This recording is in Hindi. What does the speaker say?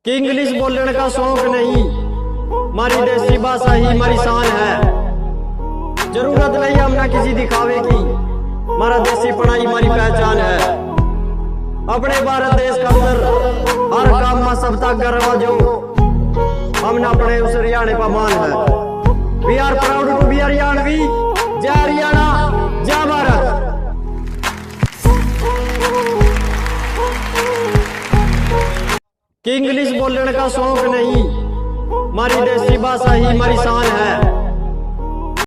कि इंग्लिश बोलने का शौक नहीं, मारी देसी भाषा ही हमारी शान है। जरूरत नहीं हमने किसी दिखावे की, हमारा देसी पढ़ाई हमारी पहचान है। अपने भारत देश का अंदर हर काम में सबका गर्व जो हमने अपने उस हरियाणा का मान है। We are proud to be Haryanvi. जय हरियाणा, जय भारत। कि इंग्लिश बोलने का शौक नहीं, हमारी देसी भाषा ही हमारी शान है।